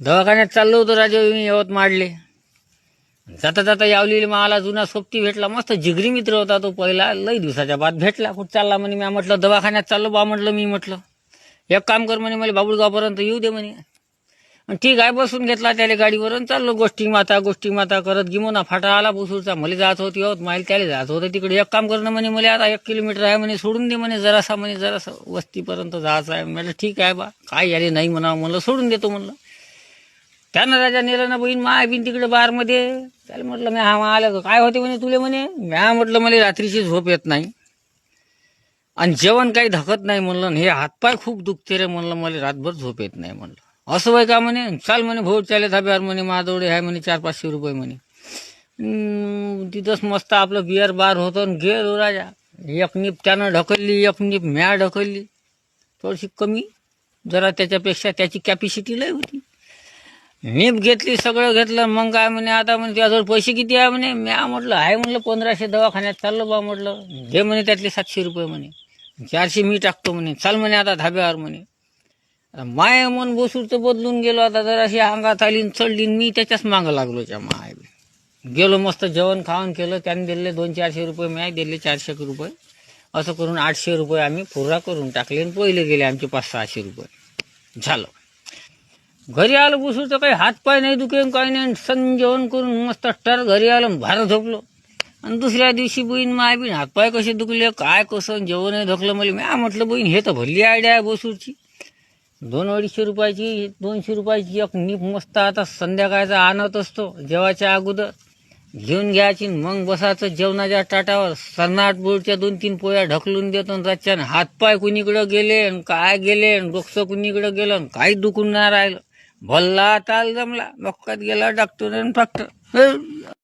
दवाखान्यात चाललो होतो राजा मी यवतमाळले. जाता जाता यावलेली मला जुना सोबती भेटला, मस्त जिगरी मित्र होता तो पहिला, लई दिवसाच्या बाद भेटला. कुठं चालला म्हणे, मी म्हटलं दवाखान्यात चाललो बा म्हटलं. मी म्हटलं एक काम कर म्हणे, मला बाबुळगावपर्यंत येऊ दे म्हणे. ठीक आहे, बसून घेतला त्याला गाडीवर आणि चाललो गोष्टी माता करत. गिमोना फाटा आला बुसूरचा, मला जायचं होती यवतमाळ, त्याला जायचं होतं तिकडे. एक काम करणं म्हणे, मला आता 1 किलोमीटर आहे म्हणे, सोडून दे म्हणे जरासा वस्तीपर्यंत जायचं आहे. म्हटलं ठीक आहे बा, काय याले नाही म्हणावं म्हणलं, सोडून देतो म्हणलं. त्यानं राजा नेलं ना बहीण माय बिन तिकडे बारमध्ये. त्याला म्हटलं मी आलं काय होते म्हणे तुले म्हणे. म्या म्हटलं मला रात्रीची झोप येत नाही आणि जेवण काही धकत नाही म्हणलं, हे हातपाय खूप दुखते रे म्हणलं, मला रातभर झोप येत नाही म्हणलं. असं वय का म्हणे, चाल म्हणे भाऊ चाले धाब्यावर म्हणे, माझ्याजवळ आहे म्हणे 400-500 रुपये म्हणे. तिथंच मस्त आपलं बिअर बार होतं. गेलो राजा, एक निप त्यानं ढकलली, एक निप म्या ढकलली, थोडीशी कमी जरा, त्याच्यापेक्षा त्याची कॅपॅसिटी लय होती. नीप घेतली, सगळं घेतलं. मग काय म्हणे, आता म्हणे त्याजवळ पैसे किती आहे म्हणे. म्या म्हटलं आहे म्हणलं 1500, दवाखान्यात चाललो बा म्हटलं, घे म्हणे त्यातले 700 रुपये म्हणे, 400 मी टाकतो म्हणे, चाल म्हणे आता धाब्यावर म्हणे. माय मन बसूरचं बदलून गेलो. आता जराशी अंगात आली चढली, मी त्याच्याच मागं लागलो. त्या माय गेलो, मस्त जेवण खावण केलं. त्याने दिले 200-400 रुपये, मी दिले 400 रुपये. असं करून 800 रुपये आम्ही पुरा करून टाकले आणि पहिले गेले आमचे 500-600 रुपये. झालं. घरी आलो बुसूरचं, काही हातपाय नाही दुखे काही नाही. सण जेवण करून मस्त टर घरी आलं, भार झोपलो. आणि दुसऱ्या दिवशी बहीण माय बिन हातपाय कसे दुखले काय कसं, जेवणही धकलं मला. मी म्हटलं बहीण हे तर भल्ली आयडिया आहे बसूरची. 200-250 रुपयाची 200 रुपयाची एक नीप मस्त आता संध्याकाळचा आणत असतो जेवायच्या अगोदर, घेऊन घ्यायची. मग बसायचं जेवणाच्या ताटावर, सरनाट बोळच्या 2-3 पोया ढकलून देतो. त्याच्यान हातपाय कुणीकडं गेले आणि काय गेले, डोकसं कुणीकडं गेलं, काही दुखून नाही राहिलं. भल्ला ताल जमला, डोक्यात गेला डॉक्टर फक्त.